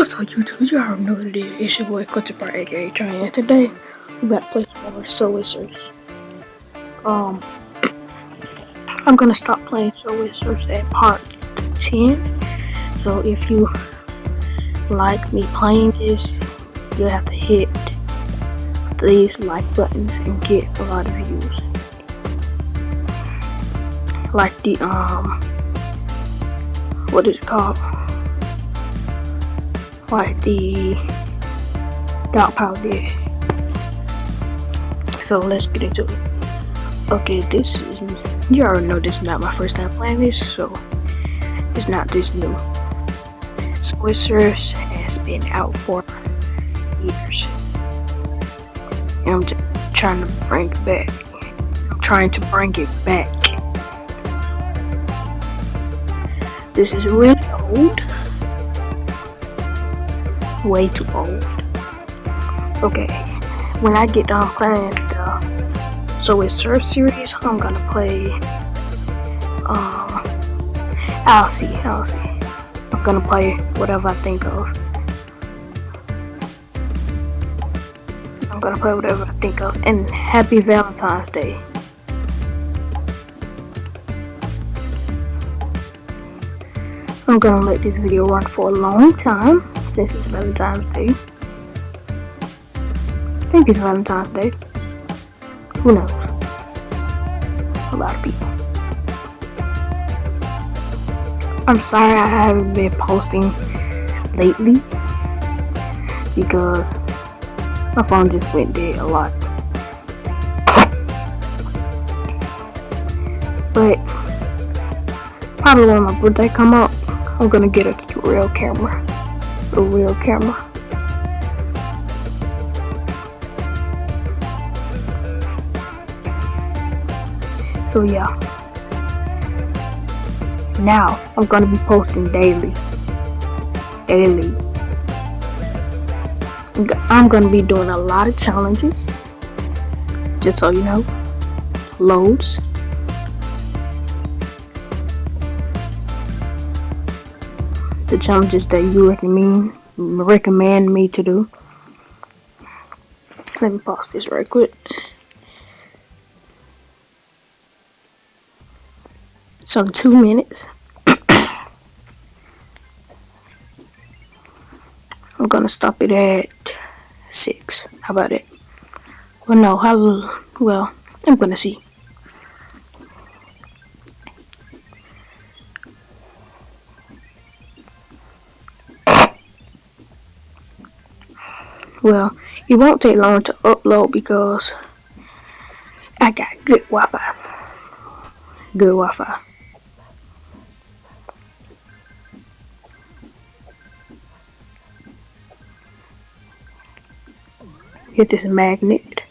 What's up, YouTube? You already know what it is. It's your boy Culture aka Train, and today we got to play some more Subway Surfers. I'm gonna stop playing Subway Surfers at part 10. So if you like me playing this, you have to hit these like buttons and get a lot of views. Like the what is it called? Like the Dog Power did. So let's get into it. Okay, you already know this is not my first time playing this, so it's not this new. Subway Surfers has been out for years, and I'm just trying to bring it back. This is really old. Way too old. Okay, when I get done playing the Subway Surf series, I'm gonna play I'll see. I'm gonna play whatever I think of. And happy Valentine's Day. I'm gonna let this video run for a long time since it's Valentine's Day. I think it's Valentine's Day. Who knows? A lot of people. I'm sorry I haven't been posting lately because my phone just went dead a lot. But probably when my birthday come up, I'm gonna get a real camera. So yeah. Now I'm gonna be posting daily. I'm gonna be doing a lot of challenges. Just so you know. Loads. The challenges that you recommend me to do. Let me pause this right quick. So 2 minutes. I'm gonna stop it at 6. How about it? Well, no. Well, I'm gonna see. Well, it won't take long to upload because I got good Wi-Fi. Hit this magnet.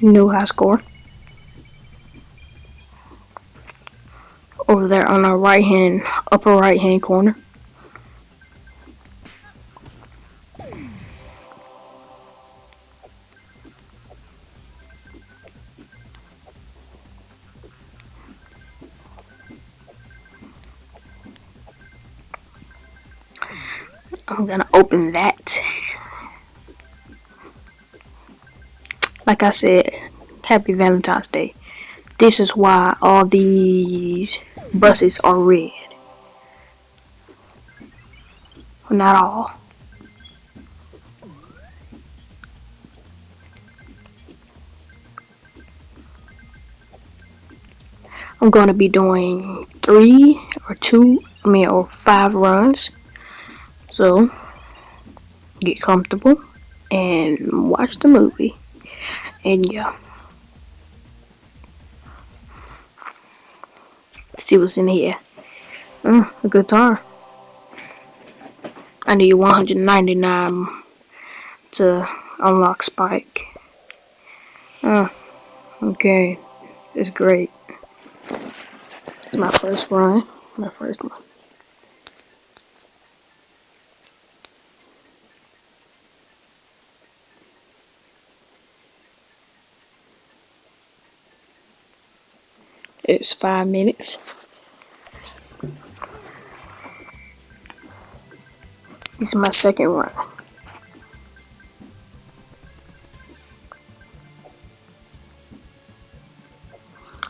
New high score. Over there on our upper right hand corner. I'm gonna open that. Like I said, happy Valentine's Day. This is why all these buses are red. Well, not all. I'm going to be doing 5 runs. So, get comfortable and watch the movie. And yeah. See what's in here. A guitar. I need 199 to unlock Spike. Okay. It's great. It's my first run. It's 5 minutes. This is my second run.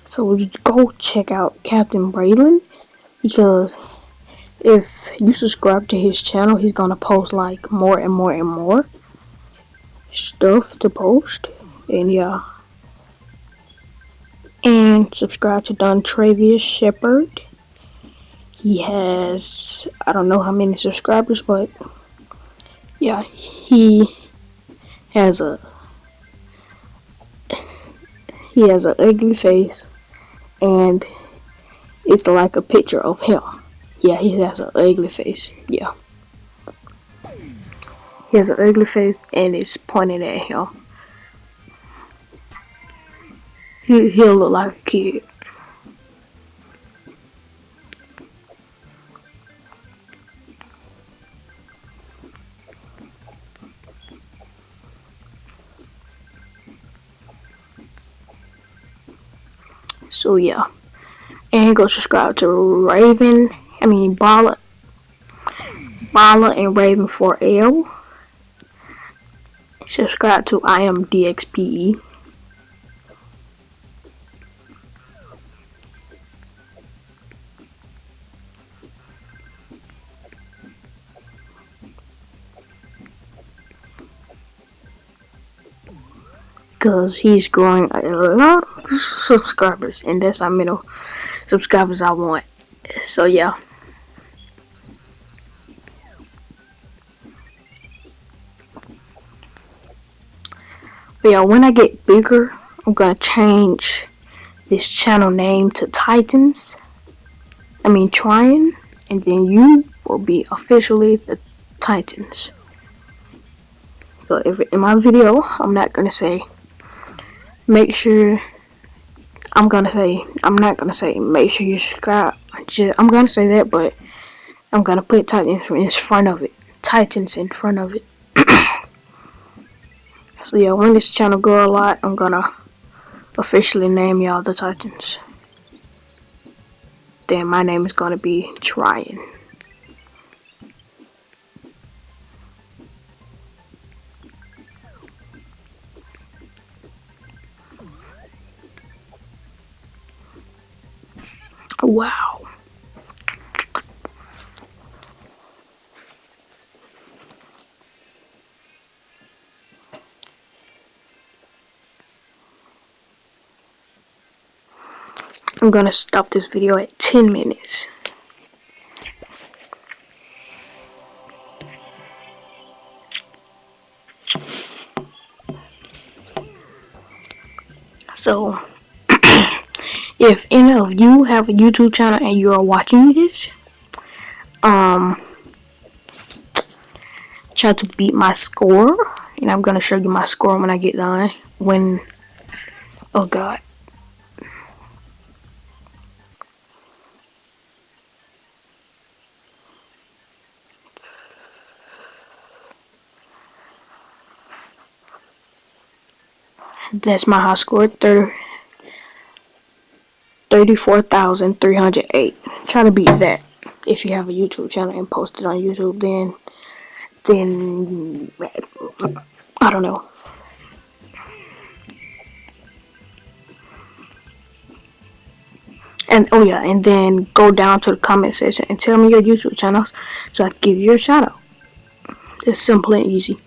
So go check out Captain Braylon, because if you subscribe to his channel, he's gonna post like more and more and more stuff to post. And yeah. And subscribe to Don Travius Shepherd. He has, I don't know how many subscribers, but yeah, he has an ugly face, and it's like a picture of him. Yeah, he has an ugly face. Yeah, he has an ugly face, and it's pointing at him. He'll look like a kid. So yeah, and go subscribe to Bala and Raven 4L. Subscribe to I Am DXPE. Because he's growing a lot of subscribers, and that's how many subscribers I want. So yeah. But yeah, when I get bigger, I'm gonna change this channel name to Tryon, and then you will be officially the Titans. So if in my video, I'm not gonna say make sure you subscribe. I'm gonna say that, but I'm gonna put Titans in front of it. So yeah, when this channel grow a lot, I'm gonna officially name y'all the Titans. Then my name is gonna be Tryon. Wow. I'm gonna stop this video at 10 minutes. So if any of you have a YouTube channel and you are watching this, try to beat my score, and I'm gonna show you my score when I get done. Oh god. That's my high score, 34,308. Try to beat that. If you have a YouTube channel and post it on YouTube, then I don't know. And oh yeah, and then go down to the comment section and tell me your YouTube channels so I can give you a shout out. It's simple and easy.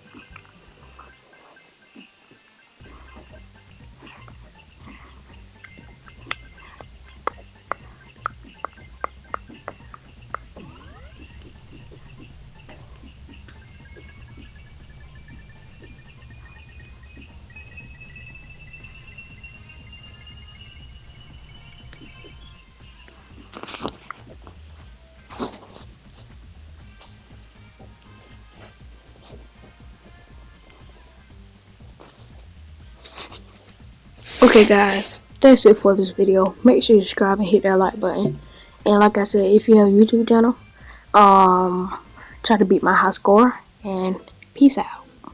Okay guys, that's it for this video. Make sure you subscribe and hit that like button. And like I said, if you have a YouTube channel, try to beat my high score, and peace out.